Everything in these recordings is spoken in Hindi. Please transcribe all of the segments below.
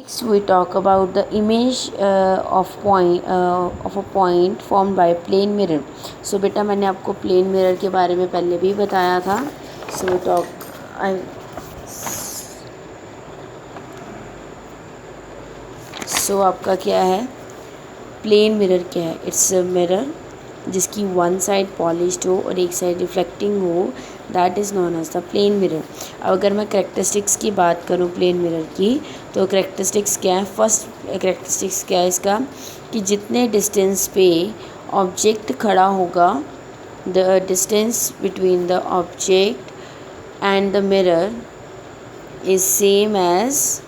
So we talk about the image of a point formed by plane mirror. So बेटा मैंने आपको प्लेन मिरर के बारे में पहले भी बताया था. So we talk so आपका क्या है, प्लेन मिरर क्या है? इट्स अ मिरर जिसकी वन साइड पॉलिश्ड हो और एक साइड रिफ्लेक्टिंग हो, that is known as the plane mirror. अब अगर मैं करेक्टरिस्टिक्स की बात करूँ प्लेन मिरर की, तो करेक्टरिस्टिक्स क्या है? फर्स्ट करेक्टरिस्टिक्स क्या है इसका, कि जितने डिस्टेंस पे ऑब्जेक्ट खड़ा होगा, the distance between the object and the mirror is same as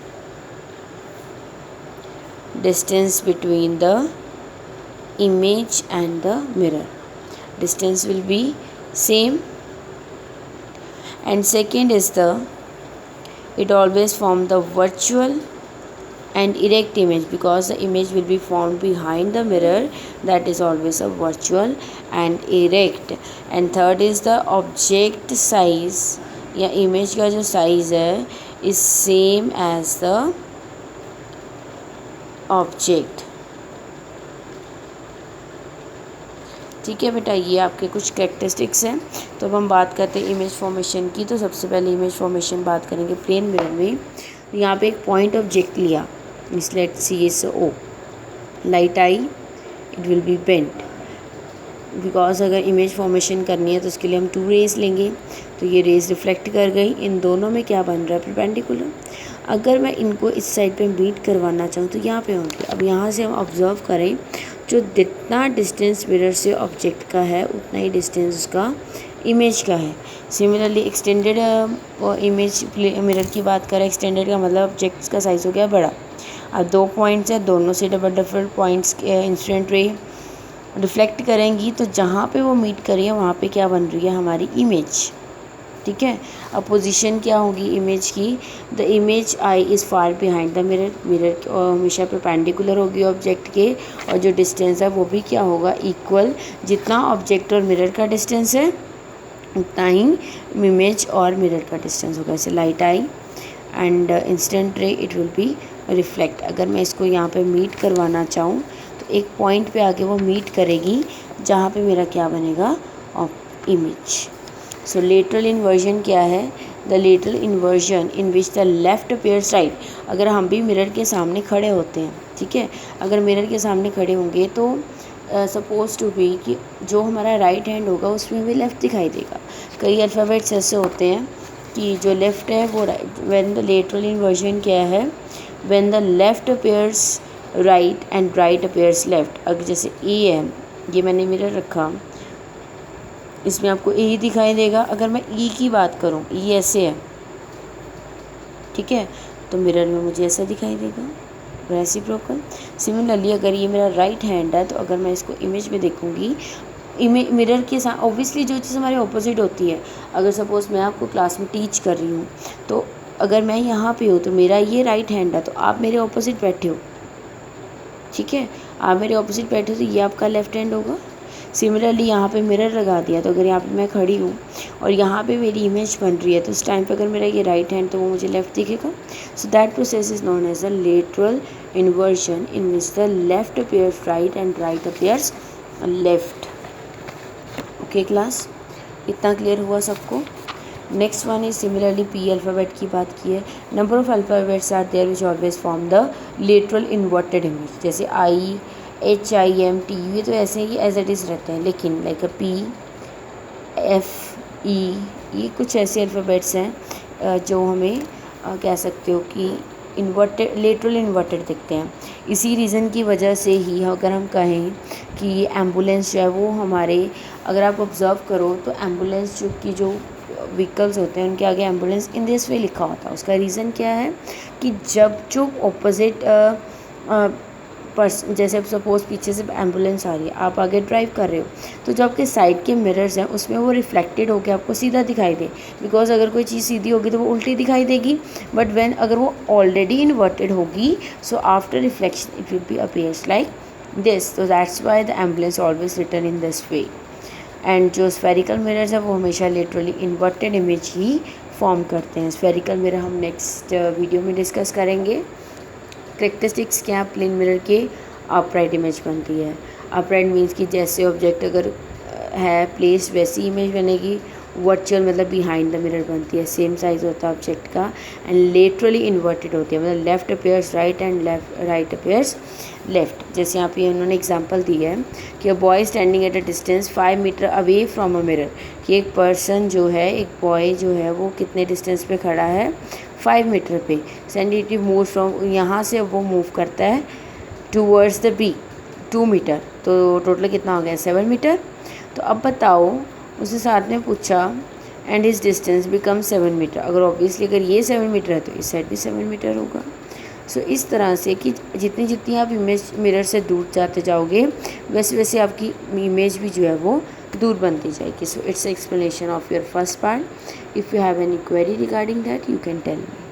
distance between the image and the mirror. Distance will be same. And second is it always form the virtual and erect image, because the image will be formed behind the mirror, that is always a virtual and erect. And third is the object size या image का जो size है is same as the object. ठीक है बेटा, ये आपके कुछ कैरेक्टरिस्टिक्स हैं. तो अब हम बात करते हैं इमेज फॉर्मेशन की. तो सबसे पहले इमेज फॉर्मेशन बात करेंगे प्लेन मिरर में. यहाँ पे एक पॉइंट ऑब्जेक्ट लिया, means let C is O, light आई, it will be bent, because अगर इमेज फॉर्मेशन करनी है तो उसके लिए हम 2 रेज लेंगे. तो ये रेज रिफ्लेक्ट कर गई, इन दोनों में क्या बन रहा है? परपेंडिकुलर. अगर मैं इनको इस साइड पे मीट करवाना चाहूँ तो यहाँ पे होंगे. अब यहाँ से हम ऑब्ज़र्व करें, जो जितना डिस्टेंस मिरर से ऑब्जेक्ट का है उतना ही डिस्टेंस उसका इमेज का है. सिमिलरली एक्सटेंडेड इमेज मिरर की बात करें, एक्सटेंडेड का मतलब ऑब्जेक्ट का साइज़ हो गया बड़ा. अब 2 पॉइंट्स हैं, दोनों से different points incident ray reflect करेंगी, तो जहाँ पे वो मीट करिए वहाँ पे क्या बन रही है? हमारी इमेज. ठीक है. अब पोजीशन क्या होगी इमेज की? The image I is far behind the mirror. Mirror हमेशा परपेंडिकुलर होगी ऑब्जेक्ट के, और जो डिस्टेंस है वो भी क्या होगा? इक्वल. जितना ऑब्जेक्ट और मिरर का डिस्टेंस है उतना ही इमेज और मिरर का डिस्टेंस होगा. जैसे लाइट आई एंड इंस्टेंट रे, इट विल बी रिफ्लेक्ट. अगर मैं इसको यहाँ पे मीट करवाना चाहूँ तो एक पॉइंट पे आके वो मीट करेगी जहाँ पे मेरा क्या बनेगा? इमेज. सो लेटरल इन्वर्जन क्या है? The lateral inversion in which the left appears right. अगर हम भी मिरर के सामने खड़े होते हैं, ठीक है, अगर मिरर के सामने खड़े होंगे तो सपोज टू बी कि जो हमारा राइट हैंड होगा उसमें भी लेफ़्ट दिखाई देगा. कई अल्फ़ाबेट्स ऐसे होते हैं कि जो लेफ़्ट है वो right. When the lateral inversion क्या है? When the left appears right and right appears left. अगर जैसे ए है, ये मैंने मिरर रखा, इसमें आपको ए दिखाई देगा. अगर मैं ई की बात करूँ, ई ऐसे है, ठीक है, तो मिरर में मुझे ऐसा दिखाई देगा, रेसिप्रोकल. सिमिलरली अगर ये मेरा राइट हैंड है, तो अगर मैं इसको इमेज में देखूँगी, मिरर के साथ ऑब्वियसली जो चीज़ हमारे ऑपोजिट होती है. अगर सपोज़ मैं आपको क्लास में टीच कर रही हूँ, तो अगर मैं यहाँ पे हूँ तो मेरा ये राइट हैंड है, तो आप मेरे ऑपोजिट बैठे हो, ठीक है, आप मेरे ऑपोजिट बैठे हो, तो ये आपका लेफ्ट हैंड होगा. सिमिलरली यहाँ पे मिरर लगा दिया, तो अगर यहाँ पे मैं खड़ी हूँ और यहाँ पे मेरी इमेज बन रही है, तो उस टाइम पे अगर मेरा ये राइट हैंड, तो वो मुझे लेफ़्ट दिखेगा. So that process is known as the lateral inversion in which the left appears right and right appears left. Okay class, इतना क्लियर हुआ सबको? Next one is similarly P alphabet की बात की है. Number of alphabets are there which always form the lateral inverted image. जैसे I, H I M T, ये तो ऐसे ही एज इट इज़ रहते हैं, लेकिन लाइक अ पी, एफ, ई, ये कुछ ऐसे अल्फ़ाबेट्स हैं जो हमें कह सकते हो कि इन्वर्टेड, लेटरल इन्वर्टेड दिखते हैं. इसी रीज़न की वजह से ही अगर हम कहें कि एम्बुलेंस जो है वो हमारे, अगर आप ऑब्ज़र्व करो तो एम्बुलेंस की जो व्हीकल्स होते हैं उनके आगे एम्बुलेंस इन दिस वे लिखा होता है. उसका रीज़न क्या है कि जब जो ऑपोजिट जैसे अब सपोज़ पीछे से एम्बुलेंस आ रही है, आप आगे ड्राइव कर रहे हो, तो जो आपके साइड के मिरर्स हैं उसमें वो रिफ्लेक्टेड होकर आपको सीधा दिखाई दे. बिकॉज अगर कोई चीज़ सीधी होगी तो वो उल्टी दिखाई देगी, बट व्हेन अगर वो ऑलरेडी इन्वर्टेड होगी, so after reflection it will be appears like this. तो that's why the ambulance always return in this way. And जो स्फेरिकल मिरर्स है वो हमेशा लिटरली इन्वर्टेड इमेज ही फॉर्म करते हैं. स्फेरिकल मिरर हम नेक्स्ट वीडियो में डिस्कस करेंगे. करेक्टरिस्टिक्स क्या प्लेन मिरर के, अपराइट इमेज बनती है। अपराइट मीन्स कि जैसे ऑब्जेक्ट अगर है प्लेस वैसी इमेज बनेगी। वर्चुअल मतलब बिहाइंड द मिरर बनती है, सेम साइज होता है ऑब्जेक्ट का। एंड लेटरली इन्वर्टेड होती है, मतलब left appears right and right appears left. जैसे यहाँ पे उन्होंने एग्जांपल दी है कि a boy standing at a distance 5 metre away from a mirror, कि एक पर्सन जो है, एक बॉय जो है वो कितने डिस्टेंस पे खड़ा है, 5 मीटर पे। सेंडिटिव मूव फ्रॉम, यहाँ से वो मूव करता है टूवर्ड्स द बी 2 मीटर, तो टोटल कितना हो गया 7 मीटर। तो अब बताओ, उसे साथ में पूछा and his distance become 7 metre, अगर ऑब्वियसली अगर ये 7 मीटर है तो इस साइड भी 7 मीटर होगा। सो इस तरह से कि जितनी जितनी आप इमेज मिरर से दूर जाते जाओगे वैसे वैसे आपकी इमेज भी जो है वो दूर बनती जाएगी। So it's explanation of your first part. If you have any query regarding that you can tell me.